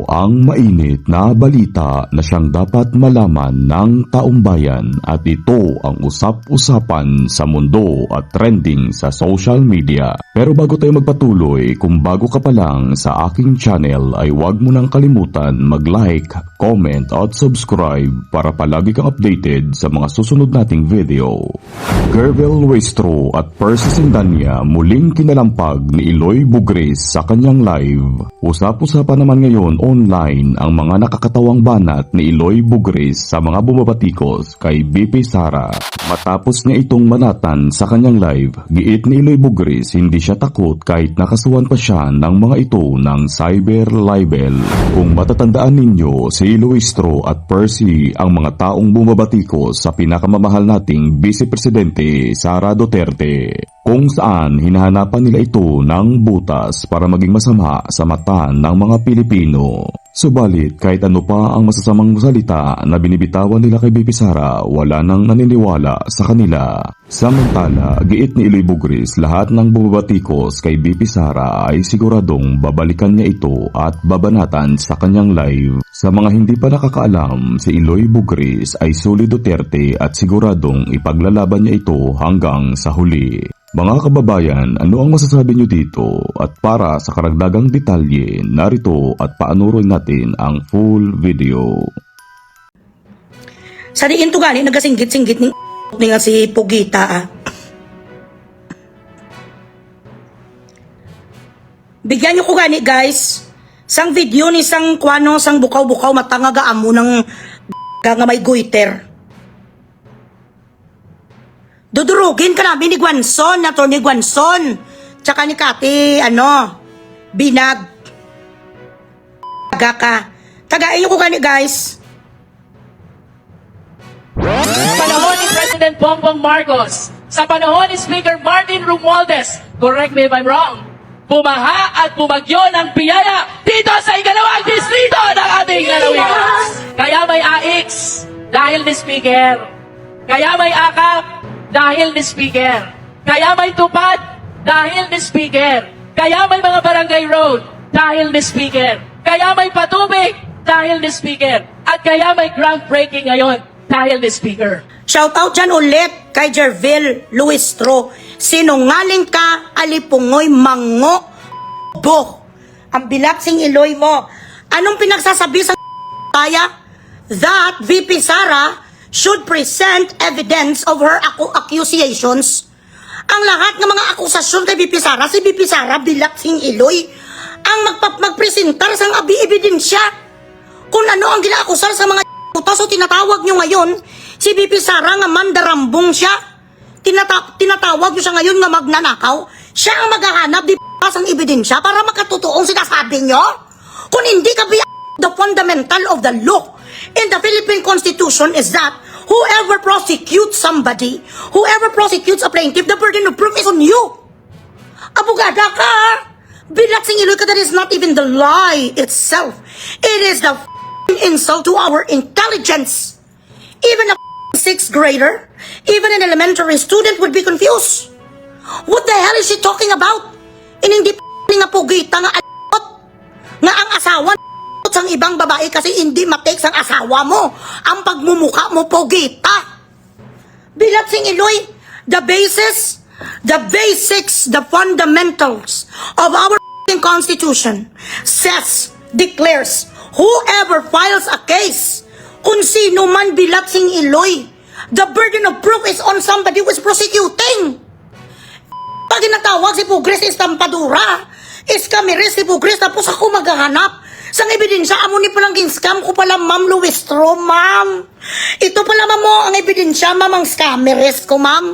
ang mainit na balita na siyang dapat malaman ng taong bayan at ito ang usap-usapan sa mundo at trending sa social media. Pero bago tayo magpatuloy, kung bago ka pa lang sa aking channel ay huwag mo nang kalimutan mag-like, comment at subscribe para palagi kang updated sa mga susunod nating video. Gervel Luistro at Percy Sindania muling kinalampag ni Eloy Bugris sa kanyang live. Usap-usapan naman ngayon online ang mga nakakatawang banat ni Eloy Bugris sa mga bumabatikos kay BP Sara. Matapos niya itong manatan sa kanyang live, giit ni Eloy Bugris hindi siya takot kahit nakasuhan pa siya ng mga ito ng cyber libel. Kung matatandaan ninyo, si Luistro at Percy ang mga taong bumabatikos sa pinakamamahal nating Vice Presidente Sara Duterte, kung saan hinahanapan nila ito ng butas para maging masama sa mata ng mga Pilipino. Subalit kahit ano pa ang masasamang salita na binibitawan nila kay BP Sara, wala nang naniniwala sa kanila. Samantala, giit ni Eloy Bugris lahat ng bumabatikos kay BP Sara ay siguradong babalikan niya ito at babanatan sa kanyang live. Sa mga hindi pa nakakaalam, si Eloy Bugris ay suli Duterte at siguradong ipaglalaban niya ito hanggang sa huli. Mga kababayan, ano ang masasabi niyo dito? At para sa karagdagang detalye, narito at paanuroy natin ang full video. Sa diin to gani, nagasinggit-singgit ni nga si Pugita. Bigyan niyo ko gani guys, sang video ni sang kwano, sang bukaw-bukaw matangaga amo ng nga may goiter. Dudurugin ka namin ni Guanson, Atty. Guanson, tsaka ni Kati, Binag. Taga ka. Tagain nyo ko gani, guys. Panahon ni President Bongbong Marcos, sa panahon ni Speaker Martin Romualdez, correct me if I'm wrong, pumaha at pumagyo ng biyaya dito sa ikalawang distrito ng ating lalawigan. Kaya may AX dahil ni Speaker. Kaya may AKAP dahil ni Speaker. Kaya may tupad dahil ni Speaker. Kaya may mga barangay road dahil ni Speaker. Kaya may patubig dahil ni Speaker. At kaya may groundbreaking ngayon dahil ni Speaker. Shoutout dyan ulit kay Gervel Luistro. Sinungaling ka, alipungoy, mango, bo. Ang bilaksing Eloy mo. Anong pinagsasabi sa kaya? That VP Sara should present evidence of her accusations. Ang lahat ng mga akusasyon kay BP Sara, si BP Sara bilaksing Eloy ang magpresentar sang ebidensya kung ano ang ginaakusar sa mga putas. So tinatawag nyo ngayon si BP Sara nga mandarambong siya. Tinatawag nyo siya ngayon nga magnanakaw. Siya ang maghahanap di sang ebidensya para makatotoong sinasabi nyo. Kung hindi ka the fundamental of the law in the Philippine Constitution is that whoever prosecutes somebody, whoever prosecutes a plaintiff, the burden of proof is on you. Abogada ka. Bilaksing Eloy ka, that is not even the lie itself. It is the insult to our intelligence. Even a 6th grader, even an elementary student would be confused. What the hell is she talking about? Hindi nga Pugita nga alot nga ang asawa sang ibang babae kasi hindi matake sang asawa mo. Ang pagmumukha mo, Pugita. Bilaksing Eloy, the basics, the fundamentals of our Constitution declares whoever files a case, kung sino man bilaksing Eloy, the burden of proof is on somebody who is prosecuting. Pag tinatawag si Pugris Estampadura, iskamiris si Pugris, tapos ako maghahanap sang ebidensya. Amo ni palang scam ko pala, Ma'am Luistro, ma'am. Ito pala, ma'am, mo ang ebidensya, ma'am, ang scammerist ko, ma'am.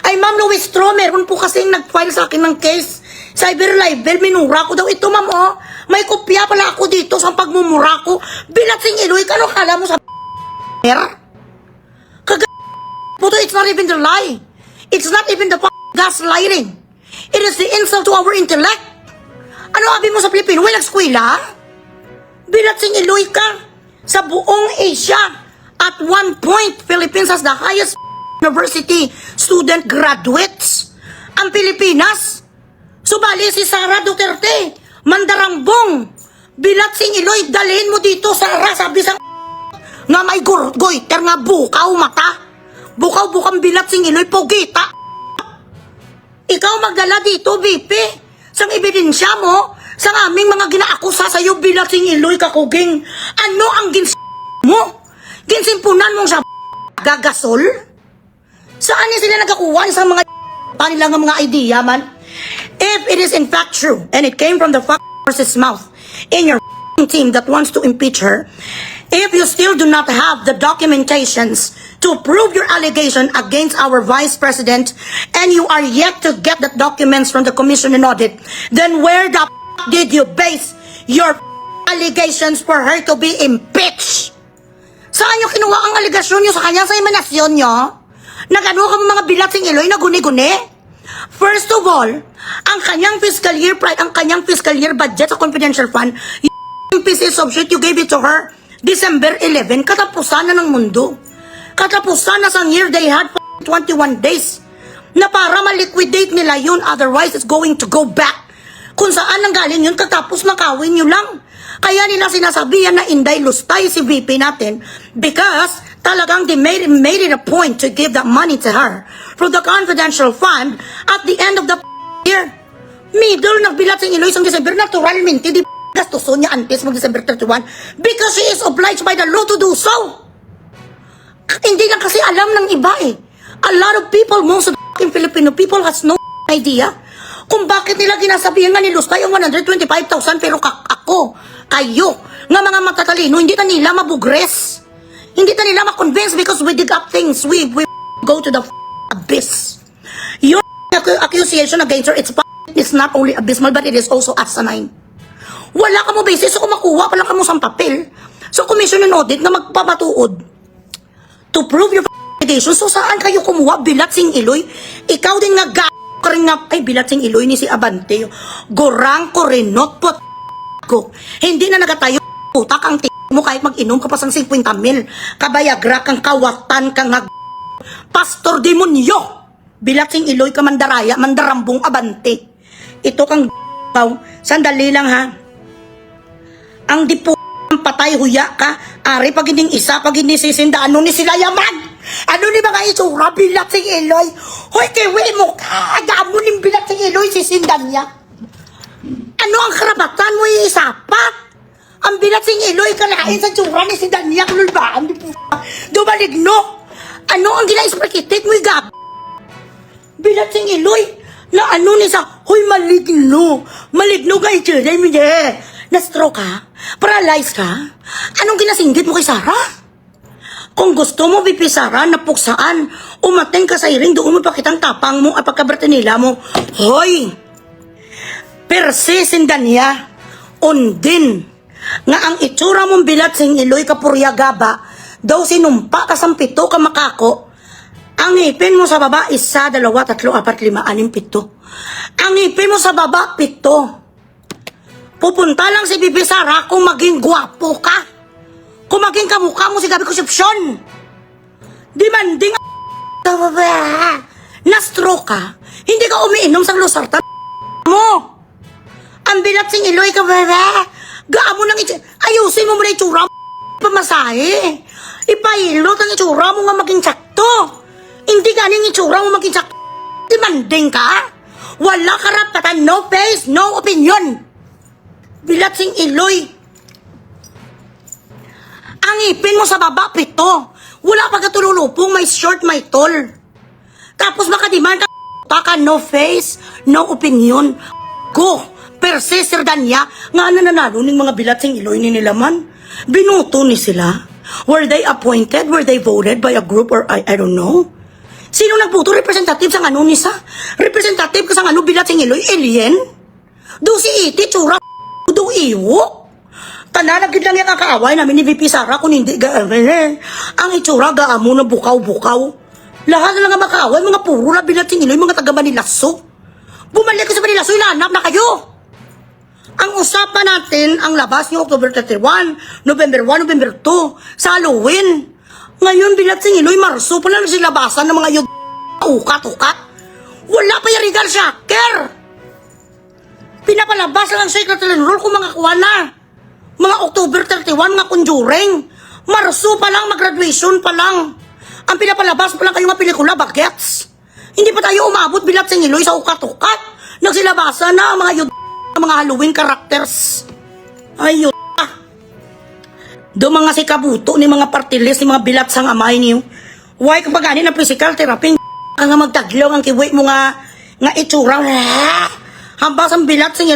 Ay, Ma'am Luistro, meron po kasing nag-file sa akin ng case. Cyber libel, minura ko daw. Ito, ma'am, oh. May kopya pala ako dito sa pagmumura ko. Bilaksing Eloy, kano kala mo sa puto, it's not even the lie. It's not even the gaslighting. It is the insult to our intellect. Ano abi mo sa Pilipino? Walang eskwela? Bilaksing Eloy ka. Sa buong Asia, at one point, Philippines has the highest university student graduates. Ang Pilipinas. Subali si Sara Duterte, mandarambong, Bilat sing Iloy, dalhin mo dito sa sabi sa nga may goiter nga bukaw mata. Bukaw-bukang bilat sing Iloy, pugita. Ikaw magdala dito, BP. Sang ebidensya mo, sang aming mga ginaakusa sa'yo, bilat sing Iloy, kakuging. Ano ang mo? Ginsimpunan mong sa gagasol? Saan niya sila nagkakuha sa mga kanilang mga idea, man? If it is in fact true, and it came from the horse's mouth, in your team that wants to impeach her, if you still do not have the documentations to prove your allegation against our vice president, and you are yet to get the documents from the commission and audit, then where the did you base your allegations for her to be impeached? Saan nyo kinuha ang aligasyon nyo sa kanya sa emanasyon nyo? Nagano ka mga bilat sing Iloy na guni-guni? First of all, ang kanyang fiscal year budget sa confidential fund, yung pieces of shit, you gave it to her December 11, katapusan na ng mundo. Katapusan na sa year they had 21 days na para ma-liquidate nila yun, otherwise it's going to go back. Kung saan nang galing yun, katapos makawin nyo lang. Kaya nila sinasabihan na inday lustay si VP natin because talagang they made it a point to give that money to her from the confidential fund at the end of the year. Middle nagbilat sa Iloy sa December, naturalmente di gastuson niya antes mag December 31 because she is obliged by the law to do so. Hindi lang kasi alam ng iba eh. A lot of people, most of the Filipino people has no idea kung bakit nila ginasabihan nga ni Lustay ang 125,000 pero kayo, nga mga matatalino, hindi na nila mabugres. Hindi na nila ma-convince because we dig up things. We go to the abyss. Your accusation against her, it's not only abysmal but it is also asinine. Wala ka mo basis so kumakuha pa lang ka mo sa papel so commission and audit na magpapatuod to prove your allegation. So saan kayo kumuha? Bilat sing Iloy? Ikaw din nga ay bilat sing Iloy ni si Abante. Gorang ko rinot pot ko. Hindi na nagatayo utak ang mo kahit mag-inom ka pa sang 50 mil. Kabayagra kang kawatan kang pastor demonyo. Bilat sing Iloy ka mandaraya, mandarambong Abante. Ito kang sandali lang ha. Ang dipo patay huya ka, ari pag ining isa, pag inisisindaan, ano ni sila yaman? Ano ni mga itsura, bilat sing Iloy? Hoy, kiwi mo ka, agamo ni bilat sing Iloy, sisindan niya. Ano ang karapatan mo isapat? Ang bilat sing Iloy, kalain sa tsura ni si Danya, kululbaan, dumaligno. Ano ang gina-isprakitit mo, igab? Bilat sing Iloy, na ano ni sa, hoy, maligno ka itsura, na-stroke ka? Paralyzed ka? Anong ginasinggit mo kay Sarah? Kung gusto mo, Bibi Sarah, napuksaan, umating ka sa iring, doon mo pakitang tapang mo at pagkabrata nila mo. Hoy! Persisindan niya, undin, nga ang itsura mong bilat sing Iloy kapuryagaba, daw sinumpa ka sampito ka makako, ang ngipin mo sa baba, 1, 2, 3, 4, 5, 6, 7. Ang ngipin mo sa baba, 7. Pupunta lang si Bibi Sara kung maging gwapo ka. Kung maging kamukha mo si Gabi Concepcion. Demanding na-stroke ka. Hindi ka umiinom sa losartan mo. Ang bilat sing Iloy ka, bebe. Gaamo ng ayusin mo muna itsura mo. Pamasahe. Ipailot ang itsura mo nga maging sakto. Hindi ganing itsura mo maging sakto. Demanding ka. Wala karapatan, no face, no opinion. Bilat sing Iloy. Ang ipin mo sa baba, 7. Wala pagkatululupong, may short, may tall. Tapos makademand ka, no face, no opinion. Go, perse, Sir Danya, nga nananalo ng mga bilat sing Iloy ni nilaman. Binuto ni sila. Were they appointed? Were they voted by a group or I don't know? Sino nagboto? Representative sa ano ni sa? Representative ka sa ano bilat sing Iloy? Alien? Do si Iti, tsura, do iwo. Tananagid lang yung kakaaway namin ni VP Sara kung hindi ang itsura gaamo na bukaw-bukaw. Lahat na lang ang makaaway, mga puro na bilat sing Iloy, mga taga Manilaso. Bumalik ka sa Manilaso, ilanap na kayo. Ang usapan natin, ang labas niyo October 31, November 1, November 2, sa Halloween. Ngayon, bilat sing Iloy, Marso, pala na silabasan ng mga ukat-ukat. Wala pa yung regal shaker. Pinapalabas lang ang secretary roll kung mga kuha na. Mga October 31, mga conjuring. Marso pa lang, mag-graduation pa lang. Ang pinapalabas pa lang kayo mga pelikula, bagets. Hindi pa tayo umabot bilat sa Iloy sa ukat-ukat. Nagsilabasan na ang mga mga Halloween characters. Ay, do mga si Kabuto, ni mga partilis, ni mga bilat sang amay niyo. Why kapag ganin ng physical therapy, ang magtaglaw ang kiwi mo nga itsura. Hambas ang bilat sa inyo.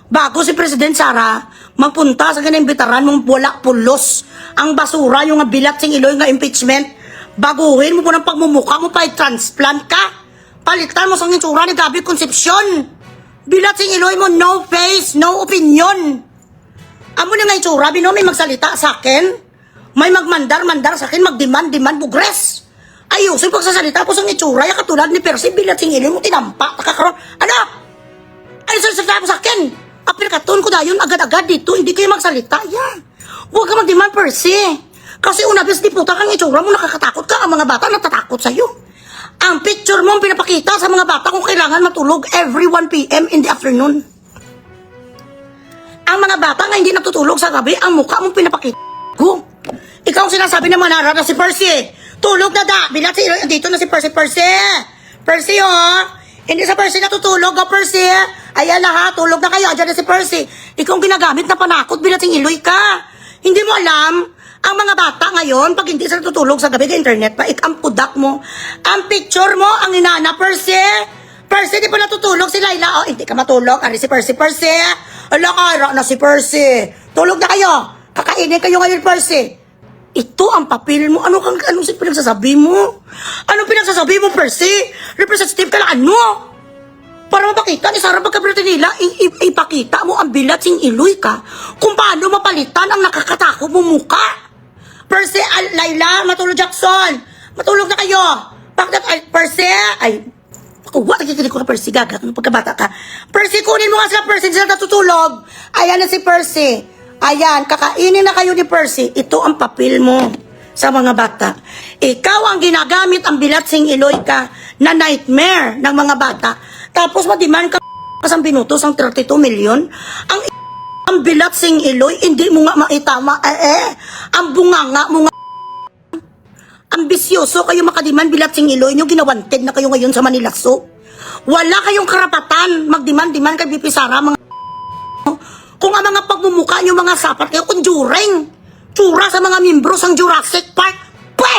Bago si President Sara, magpunta sa ganang bitaran mong wala pulos. Ang basura yung nga bilat sing Iloy nga impeachment. Baguhin mo po ng pagmumukha mo pa i-transplant ka. Palitan mo sa itsura ni Gabi Concepcion. Bilat sing Iloy mo, no face, no opinion. Amo na nga itsura, may magsalita sa akin. May magmandar-mandar sa akin, magdemand-demand bugres. Ayusin pagsasalita po sa itsura, yung katulad ni Percy, bilat sing Iloy mo, tinampa, nakakaroon. Ano? Ano salita po sa akin? Aplikatun ko dayon agad-agad dito, hindi kayo magsalita. Yan. Huwag ka mag-demand, Percy. Kasi una, bis di puta kang itsura mo, nakakatakot ka. Ang mga bata natatakot sa'yo. Ang picture mo ang pinapakita sa mga bata kung kailangan matulog every 1 p.m. in the afternoon. Ang mga bata nga hindi natutulog sa gabi, ang mukha mong pinapakita. Ikaw ang sinasabi ng manara na si Percy. Tulog na da. Bilat si dito na si Percy. Percy, oh. Hindi sa Percy natutulog, oh, Percy. Ayan na ha, tulog na kayo. Diyan na si Percy. Ikaw ang ginagamit na panakot, bilat sing Iloy ka. Hindi mo alam, ang mga bata ngayon, pag hindi sila tutulog sa gabi ka internet pa, ang pudak mo. Ang picture mo, ang inana, Percy. Percy, di pa natutulog si Laila. Oh, hindi ka matulog. Ari si Percy. Ala, kara na si Percy. Tulog na kayo. Kakainin kayo ngayon, Percy. Ito ang papel mo. Anong pinagsasabi mo? Anong pinagsasabi mo, Percy? Representative ka lang, ano? Para mapakita ni Sara pagkabrito nila, ipakita mo ang bilat sing Iloy ka kung paano mapalitan ang nakakatakot mo muka. Percy, Laila, matulog Jackson. Matulog na kayo. Percy, kuha, nakikinig ko na Percy, gagat, ng pagkabata ka. Percy, kunin mo nga sila, Percy, sila natutulog. Ayan na si Percy. Ayan, kakainin na kayo ni Percy. Ito ang papel mo sa mga bata. Ikaw ang ginagamit ang bilat sing Iloy ka na nightmare ng mga bata. Tapos madiman ka ang binutos ang 32 million. Ang bilat sing Iloy, hindi mo nga maitama. Ang bunganga mo nga. Ambisyoso kayo makadiman bilat sing Iloy nyo, ginawanted na kayo ngayon sa Manilaso. Wala kayong karapatan magdiman-diman kay BP Sara, mga kung ang mga pagmumukha nyo, mga sapat kayo, conjuring. Tsura sa mga membro sang Jurassic Park. Pwe!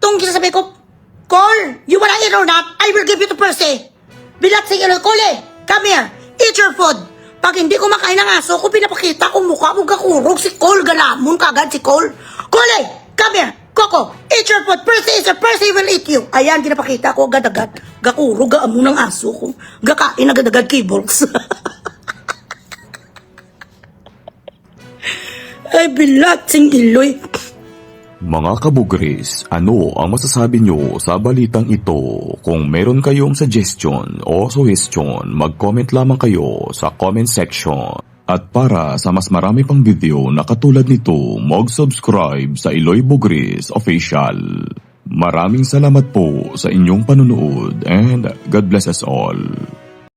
Itong kinasabi ko, Cole, you wanna eat or not? I will give you to Percy. Bilat sing Iloy, Cole, come here, eat your food. Pag hindi ko makain ng aso, kung pinapakita kung mukha mong kakurog, si Cole, galamon kagad si Cole. Cole, come here, Coco, eat your food. Percy will eat you. Ayan, pinapakita ko agad-agad. Gakurog, gaamon ng aso ko. Gakain agad-agad keyboards. Ay, bilat sing Iloy. Mga kabugris, ano ang masasabi nyo sa balitang ito? Kung meron kayong suggestion o suggestion, mag-comment lamang kayo sa comment section. At para sa mas marami pang video na katulad nito, mag-subscribe sa Iloy Bugris Official. Maraming salamat po sa inyong panunood and God bless us all.